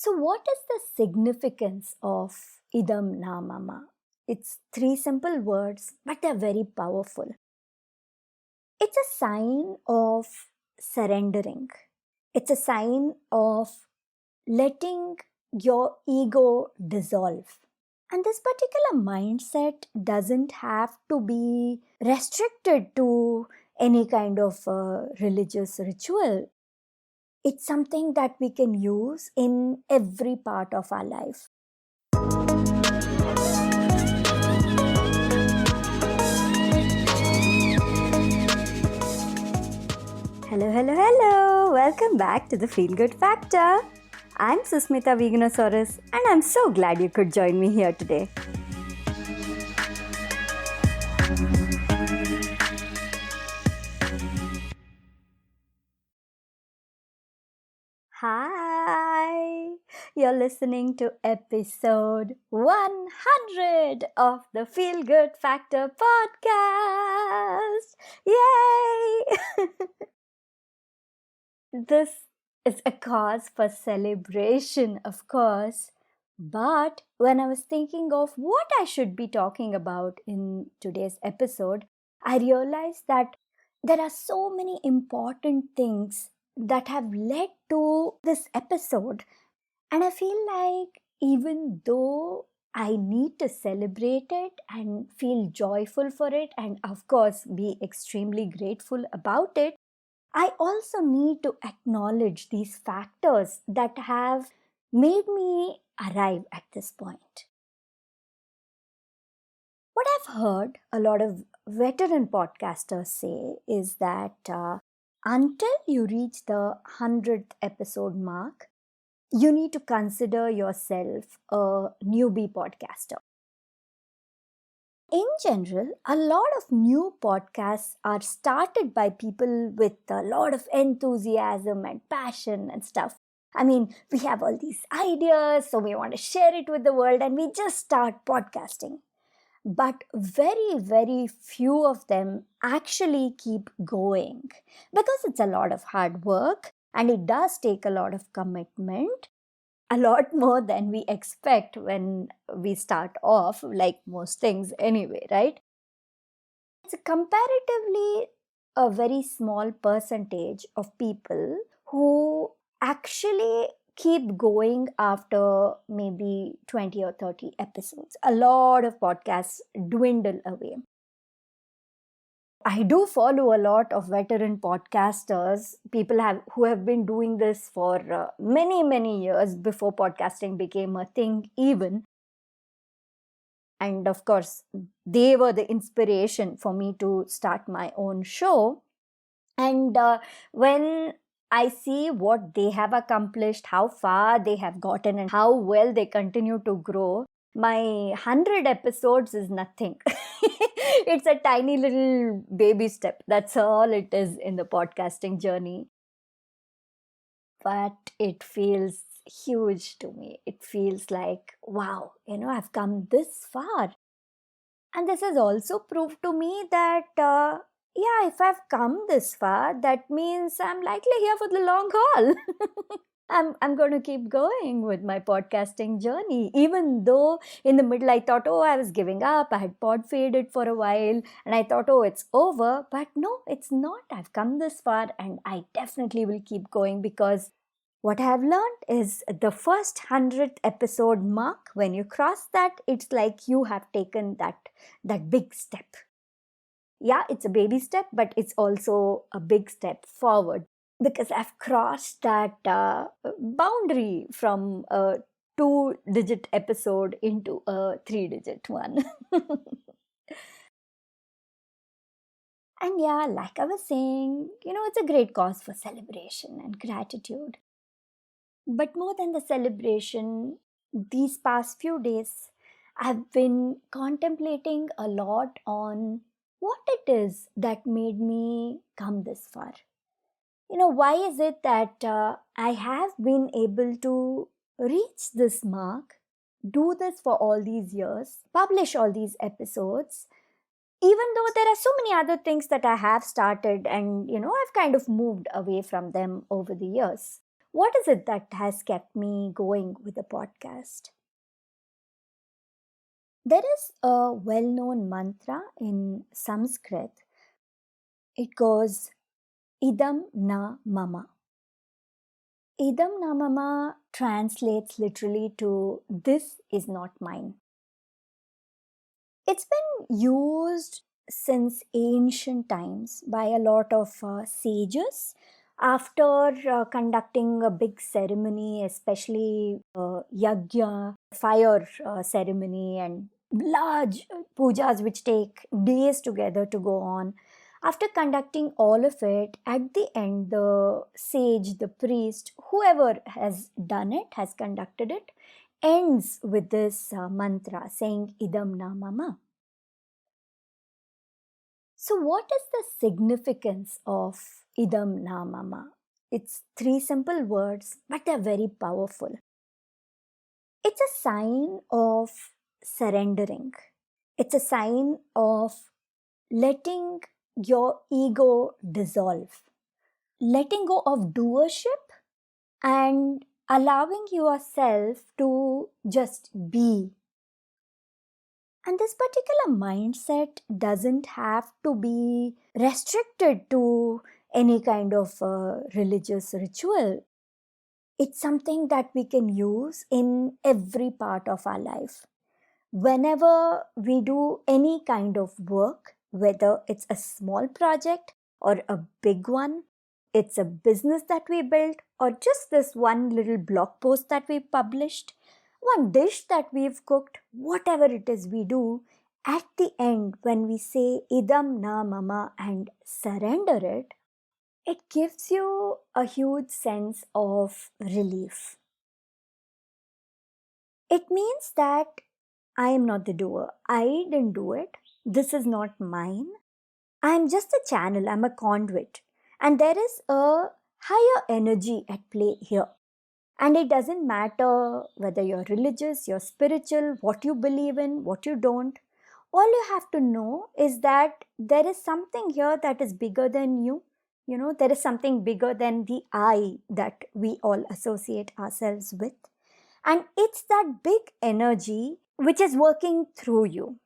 So, what is the significance of Idam Na Mama? It's three simple words, but they're very powerful. It's a sign of surrendering, it's a sign of letting your ego dissolve. And this particular mindset doesn't have to be restricted to any kind of religious ritual. It's something that we can use in every part of our life. Hello, hello, hello. Welcome back to the Feel Good Factor. I'm Susmita Veganosaurus, and I'm so glad you could join me here today. Hi, you're listening to episode 100 of the Feel Good Factor podcast. Yay! This is a cause for celebration, of course. But when I was thinking of what I should be talking about in today's episode, I realized that there are so many important things that have led to this episode. And I feel like even though I need to celebrate it and feel joyful for it, and of course be extremely grateful about it, I also need to acknowledge these factors that have made me arrive at this point. What I've heard a lot of veteran podcasters say is that until you reach the 100th episode mark, you need to consider yourself a newbie podcaster. In general, a lot of new podcasts are started by people with a lot of enthusiasm and passion and stuff. I mean, we have all these ideas, so we want to share it with the world, and we just start podcasting. But very, very few of them actually keep going because it's a lot of hard work and it does take a lot of commitment. A lot more than we expect when we start off, like most things anyway, right? It's comparatively a very small percentage of people who actually keep going after maybe 20 or 30 episodes. A lot of podcasts dwindle away. I do follow a lot of veteran podcasters, people who have been doing this for many years before podcasting became a thing even. And of course, they were the inspiration for me to start my own show. And when I see what they have accomplished, how far they have gotten, and how well they continue to grow, my 100 episodes is nothing. It's a tiny little baby step. That's all it is in the podcasting journey. But it feels huge to me. It feels like, wow, I've come this far. And this has also proved to me that, if I've come this far, that means I'm likely here for the long haul. I'm going to keep going with my podcasting journey, even though in the middle I thought, I was giving up. I had pod faded for a while and I thought, it's over. But no, it's not. I've come this far and I definitely will keep going, because what I have learned is the first 100th episode mark, when you cross that, it's like you have taken that big step. Yeah, it's a baby step, but it's also a big step forward, because I've crossed that boundary from a 2-digit episode into a 3-digit one. And yeah, like I was saying, it's a great cause for celebration and gratitude. But more than the celebration, these past few days, I've been contemplating a lot on what it is that made me come this far. Why is it that I have been able to reach this mark, do this for all these years, publish all these episodes, even though there are so many other things that I have started and, I've kind of moved away from them over the years. What is it that has kept me going with the podcast? There is a well known mantra in Sanskrit. It goes, Idam Na Mama. Idam Na Mama translates literally to this is not mine. It's been used since ancient times by a lot of sages after conducting a big ceremony, especially yagya, fire ceremony, and large pujas which take days together to go on. After conducting all of it, at the end, the sage, the priest, whoever has done it, has conducted it, ends with this mantra saying Idam Na Mama. So, what is the significance of Idam Na Mama? It's three simple words, but they're very powerful. It's a sign of surrendering, it's a sign of letting your ego dissolve, letting go of doership, and allowing yourself to just be. And this particular mindset doesn't have to be restricted to any kind of religious ritual. It's something that we can use in every part of our life. Whenever we do any kind of work, whether it's a small project or a big one, it's a business that we built, or just this one little blog post that we published, one dish that we've cooked, whatever it is we do, at the end, when we say Idam Na Mama and surrender it, it gives you a huge sense of relief. It means that I am not the doer. I didn't do it. This is not mine. I am just a channel. I'm a conduit. And there is a higher energy at play here. And it doesn't matter whether you're religious, you're spiritual, what you believe in, what you don't. All you have to know is that there is something here that is bigger than you. You know, there is something bigger than the I that we all associate ourselves with. And it's that big energy which is working through you.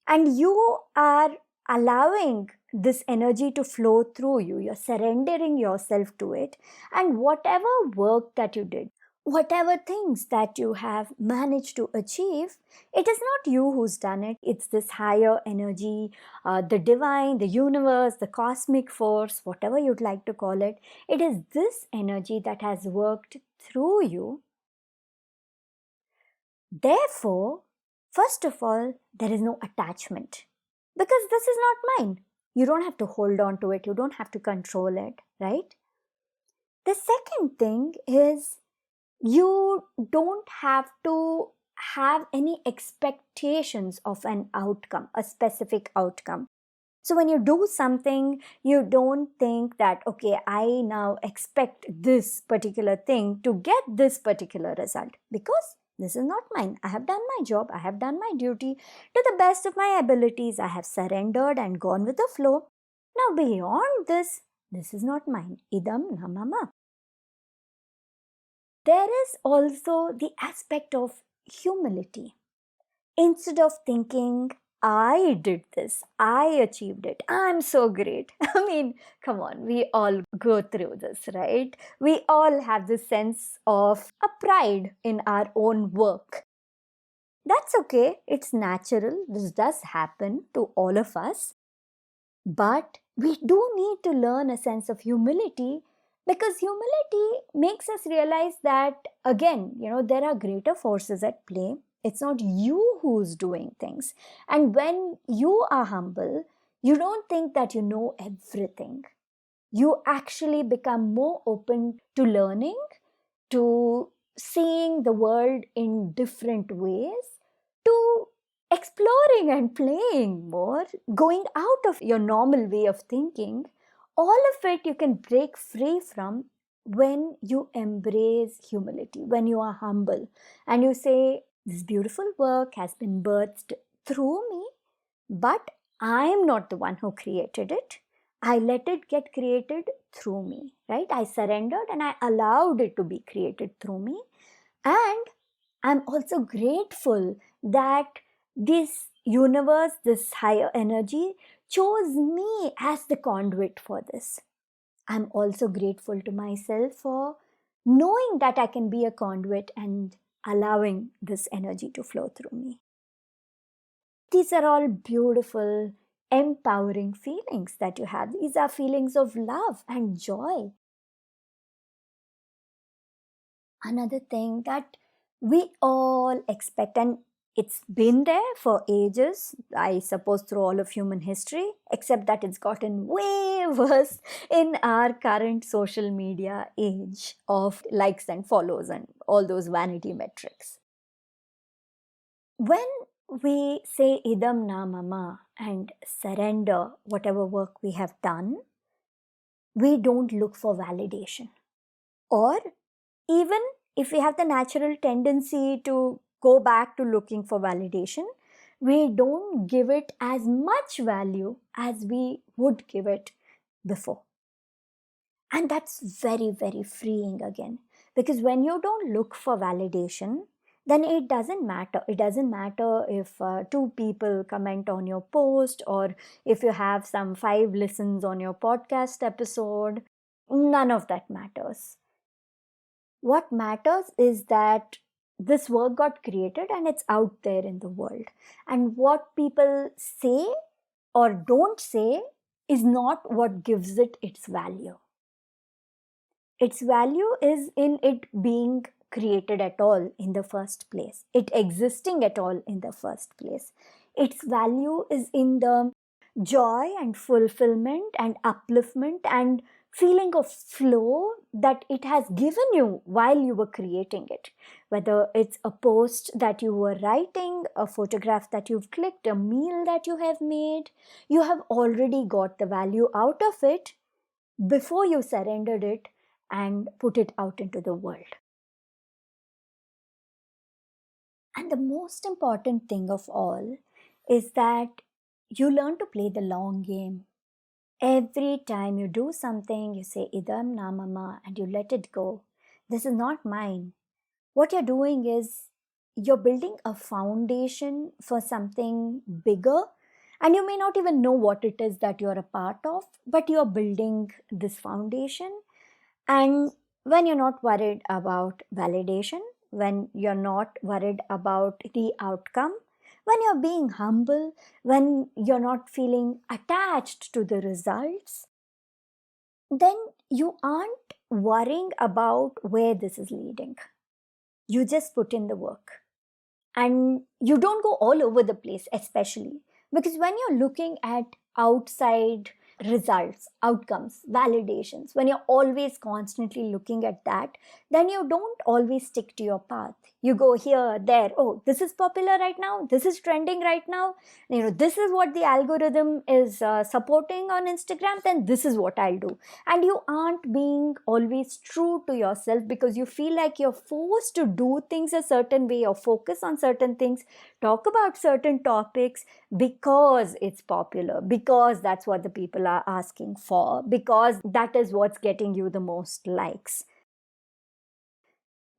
And you are allowing this energy to flow through you. You're surrendering yourself to it. And whatever work that you did, whatever things that you have managed to achieve, it is not you who's done it. It's this higher energy, the divine, the universe, the cosmic force, whatever you'd like to call it. It is this energy that has worked through you. Therefore, first of all, there is no attachment because this is not mine. You don't have to hold on to it. You don't have to control it, right? The second thing is you don't have to have any expectations of an outcome, a specific outcome. So when you do something, you don't think that, okay, I now expect this particular thing to get this particular result because this is not mine. I have done my job. I have done my duty to the best of my abilities. I have surrendered and gone with the flow. Now beyond this is not mine. Idam Na Mama. There is also the aspect of humility. Instead of thinking, I did this, I achieved it, I'm so great. I mean, come on, we all go through this, right? We all have this sense of a pride in our own work. That's okay, it's natural, this does happen to all of us. But we do need to learn a sense of humility because humility makes us realize that, again, there are greater forces at play. It's not you who's doing things. And when you are humble, you don't think that you know everything. You actually become more open to learning, to seeing the world in different ways, to exploring and playing more, going out of your normal way of thinking. All of it you can break free from when you embrace humility, when you are humble and you say, this beautiful work has been birthed through me, but I am not the one who created it. I let it get created through me, right? I surrendered and I allowed it to be created through me. And I'm also grateful that this universe, this higher energy, chose me as the conduit for this. I'm also grateful to myself for knowing that I can be a conduit and allowing this energy to flow through me. These are all beautiful, empowering feelings that you have. These are feelings of love and joy. Another thing that we all expect, and it's been there for ages, I suppose, through all of human history, except that it's gotten way worse in our current social media age of likes and follows and all those vanity metrics. When we say Idam Na Mama and surrender whatever work we have done, we don't look for validation. Or even if we have the natural tendency to go back to looking for validation, we don't give it as much value as we would give it before. And that's very, very freeing again. Because when you don't look for validation, then it doesn't matter. It doesn't matter if two people comment on your post or if you have some 5 listens on your podcast episode. None of that matters. What matters is that this work got created and it's out there in the world. And what people say or don't say is not what gives it its value. Its value is in it being created at all in the first place, it existing at all in the first place. Its value is in the joy and fulfillment and upliftment and feeling of flow that it has given you while you were creating it. Whether it's a post that you were writing, a photograph that you've clicked, a meal that you have made, you have already got the value out of it before you surrendered it and put it out into the world. And the most important thing of all is that you learn to play the long game. Every time you do something, you say Idam Na Mama and you let it go. This is not mine. What you're doing is you're building a foundation for something bigger, and you may not even know what it is that you're a part of, but you're building this foundation. And when you're not worried about validation, when you're not worried about the outcome, when you're being humble, when you're not feeling attached to the results, then you aren't worrying about where this is leading. You just put in the work. And you don't go all over the place, especially because when you're looking at outside results, outcomes, validations, when you're always constantly looking at that, then you don't always stick to your path. You go here, there, oh, this is popular right now, this is trending right now, this is what the algorithm is supporting on Instagram, then this is what I'll do. And you aren't being always true to yourself because you feel like you're forced to do things a certain way or focus on certain things, talk about certain topics because it's popular, because that's what the people are asking for, because that is what's getting you the most likes.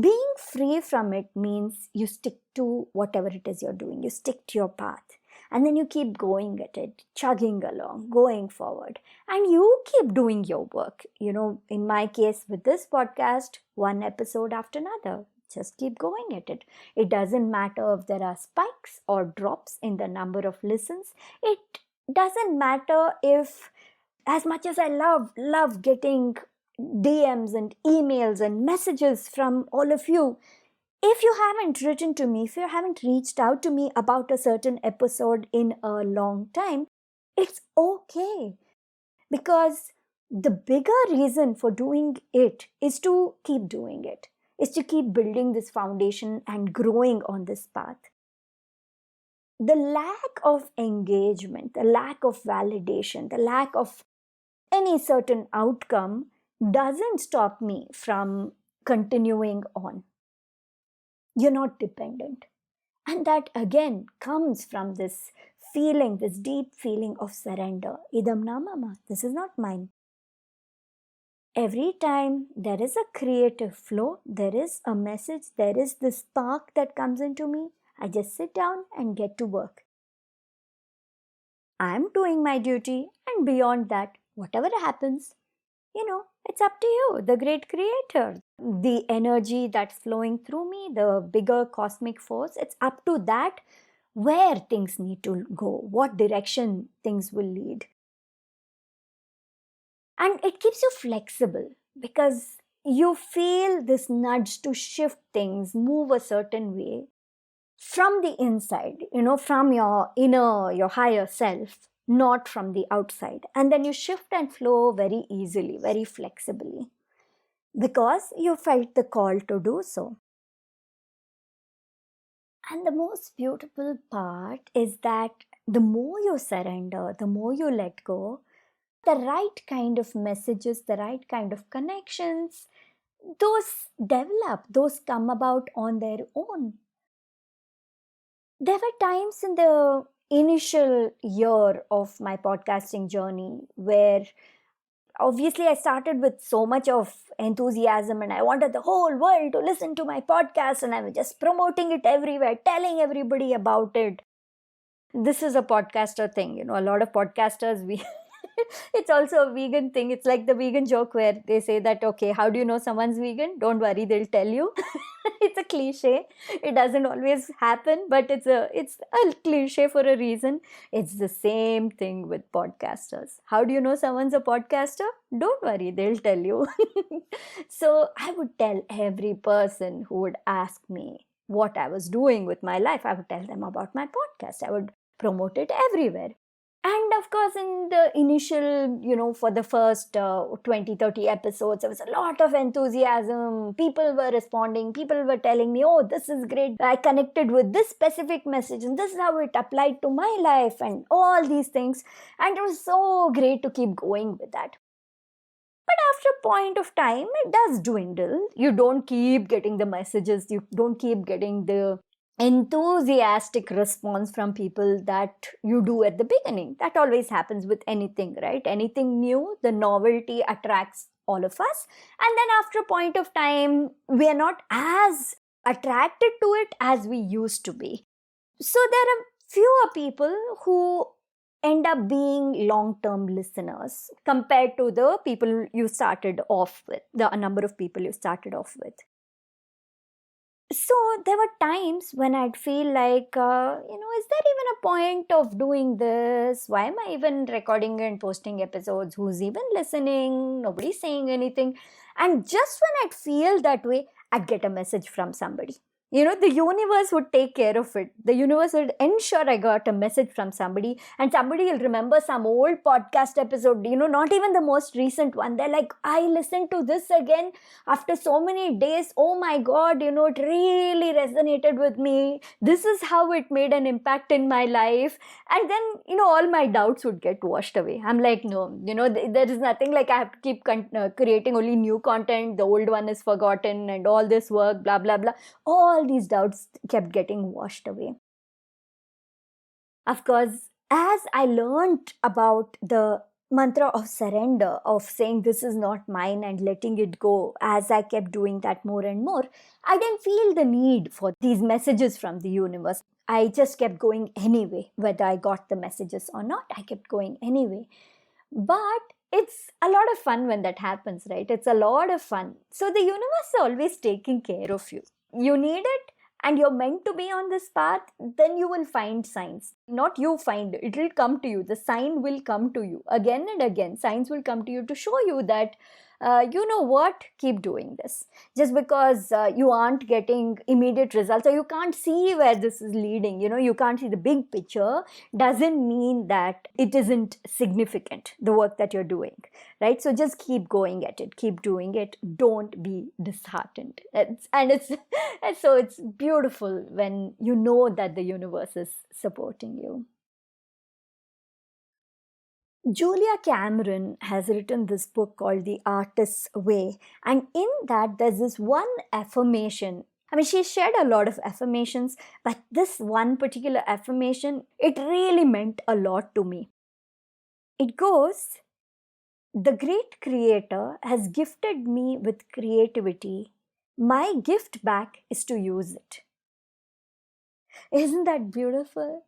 Being free from it means you stick to whatever it is you're doing. You stick to your path. And then you keep going at it, chugging along, going forward. And you keep doing your work. In my case with this podcast, one episode after another. Just keep going at it. It doesn't matter if there are spikes or drops in the number of listens. It doesn't matter if, as much as I love getting DMs and emails and messages from all of you, if you haven't written to me, if you haven't reached out to me about a certain episode in a long time, it's okay. Because the bigger reason for doing it is to keep doing it, is to keep building this foundation and growing on this path. The lack of engagement, the lack of validation, the lack of any certain outcome doesn't stop me from continuing on. You're not dependent. And that again comes from this feeling, this deep feeling of surrender. Idam Na Mama, this is not mine. Every time there is a creative flow, there is a message, there is this spark that comes into me, I just sit down and get to work. I'm doing my duty, and beyond that, whatever happens, it's up to you, the great creator. The energy that's flowing through me, the bigger cosmic force, it's up to that where things need to go, what direction things will lead. And it keeps you flexible because you feel this nudge to shift things, move a certain way from the inside, from your inner, your higher self, not from the outside. And then you shift and flow very easily, very flexibly, because you felt the call to do so. And the most beautiful part is that the more you surrender, the more you let go, the right kind of messages, the right kind of connections, those develop, those come about on their own. There were times in the initial year of my podcasting journey where obviously I started with so much of enthusiasm and I wanted the whole world to listen to my podcast, and I was just promoting it everywhere, telling everybody about it. This is a podcaster thing, a lot of podcasters, it's also a vegan thing. It's like the vegan joke where they say that, okay, how do you know someone's vegan? Don't worry, they'll tell you. It's a cliche. It doesn't always happen, but it's a cliche for a reason. It's the same thing with podcasters. How do you know someone's a podcaster? Don't worry, they'll tell you. So I would tell every person who would ask me what I was doing with my life, I would tell them about my podcast. I would promote it everywhere. And of course, in the initial, for the first 20, 30 episodes, there was a lot of enthusiasm. People were responding. People were telling me, oh, this is great. I connected with this specific message and this is how it applied to my life and all these things. And it was so great to keep going with that. But after a point of time, it does dwindle. You don't keep getting the messages. You don't keep getting the enthusiastic response from people that you do at the beginning. That always happens with anything, right? Anything new, the novelty attracts all of us. And then after a point of time, we are not as attracted to it as we used to be. So there are fewer people who end up being long-term listeners compared to the people you started off with, the number of people you started off with. So there were times when I'd feel like, is there even a point of doing this? Why am I even recording and posting episodes? Who's even listening? Nobody's saying anything. And just when I'd feel that way, I'd get a message from somebody. The universe would take care of it. The universe would ensure I got a message from somebody, and somebody will remember some old podcast episode, not even the most recent one. They're like, I listened to this again after so many days. Oh my God, it really resonated with me. This is how it made an impact in my life. And then, all my doubts would get washed away. I'm like, no, there is nothing like I have to keep creating only new content. The old one is forgotten and all this work, blah, blah, blah. All these doubts kept getting washed away. Of course, as I learned about the mantra of surrender, of saying this is not mine and letting it go, as I kept doing that more and more, I didn't feel the need for these messages from the universe. I just kept going anyway. Whether I got the messages or not, I kept going anyway. But it's a lot of fun when that happens, right? It's a lot of fun. So the universe is always taking care of you. You need it and you're meant to be on this path, then you will find signs. Not you find it, will come to you. The sign will come to you again and again. Signs will come to you to show you that you know what, keep doing this. Just because you aren't getting immediate results or you can't see where this is leading, you can't see the big picture, doesn't mean that it isn't significant, the work that you're doing, right? So just keep going at it, keep doing it, don't be disheartened. So it's beautiful when you know that the universe is supporting you. Julia Cameron has written this book called The Artist's Way. And in that, there's this one affirmation I mean, she shared a lot of affirmations, but this one particular affirmation, it really meant a lot to me. It goes, "The great creator has gifted me with creativity. My gift back is to use it." Isn't that beautiful?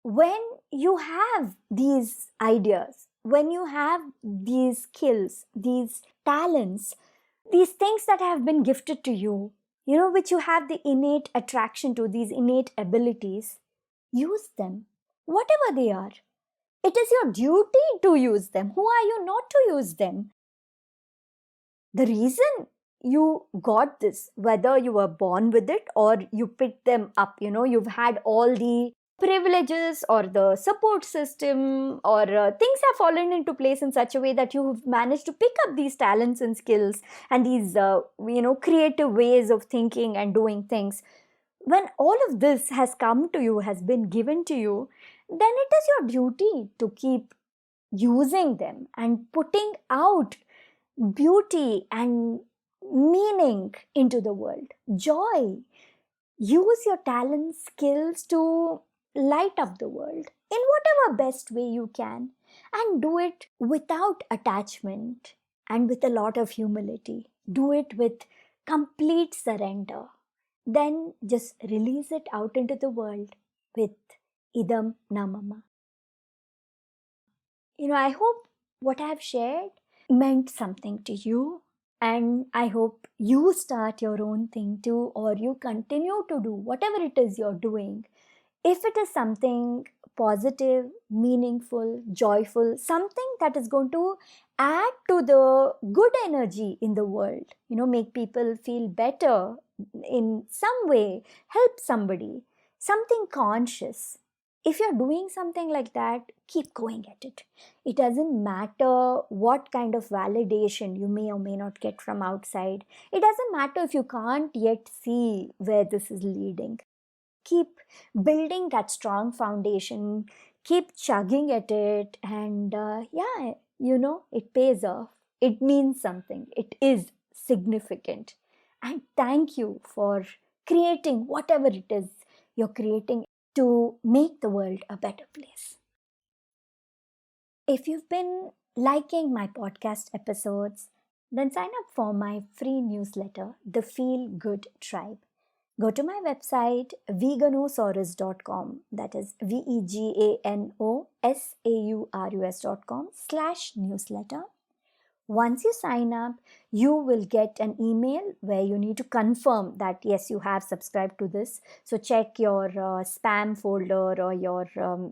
When you have these ideas, when you have these skills, these talents, these things that have been gifted to you, which you have the innate attraction to, these innate abilities, use them, whatever they are. It is your duty to use them. Who are you not to use them? The reason you got this, whether you were born with it or you picked them up, you've had all the privileges or the support system, or things have fallen into place in such a way that you've managed to pick up these talents and skills and these creative ways of thinking and doing things. When all of this has come to you, has been given to you, then it is your duty to keep using them and putting out beauty and meaning into the world, joy. Use your talents, skills to light up the world in whatever best way you can, and do it without attachment and with a lot of humility. Do it with complete surrender. Then just release it out into the world with Idam Na Mama. I hope what I've shared meant something to you, and I hope you start your own thing too, or you continue to do whatever it is you're doing. If it is something positive, meaningful, joyful, something that is going to add to the good energy in the world, make people feel better in some way, help somebody, something conscious. If you're doing something like that, keep going at it. It doesn't matter what kind of validation you may or may not get from outside. It doesn't matter if you can't yet see where this is leading. Keep building that strong foundation, keep chugging at it, and it pays off. It means something. It is significant. And thank you for creating whatever it is you're creating to make the world a better place. If you've been liking my podcast episodes, then sign up for my free newsletter, The Feel Good Tribe. Go to my website, veganosaurus.com, that is veganosaurus.com/newsletter. Once you sign up, you will get an email where you need to confirm that yes, you have subscribed to this. So check your spam folder or your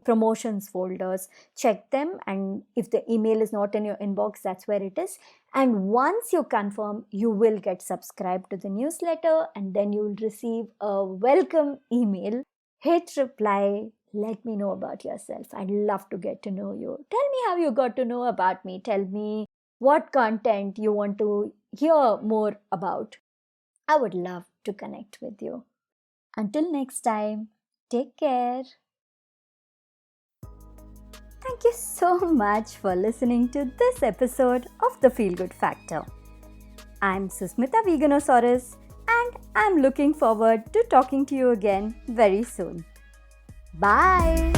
promotions folders, check them, and if the email is not in your inbox, that's where it is. And once you confirm, you will get subscribed to the newsletter, and then you will receive a welcome email. Hit reply. Let me know about yourself. I'd love to get to know you. Tell me how you got to know about me. Tell me what content you want to hear more about. I would love to connect with you. Until next time, take care. Thank you so much for listening to this episode of The Feel Good Factor. I'm Susmita Veganosaurus, and I'm looking forward to talking to you again very soon. Bye!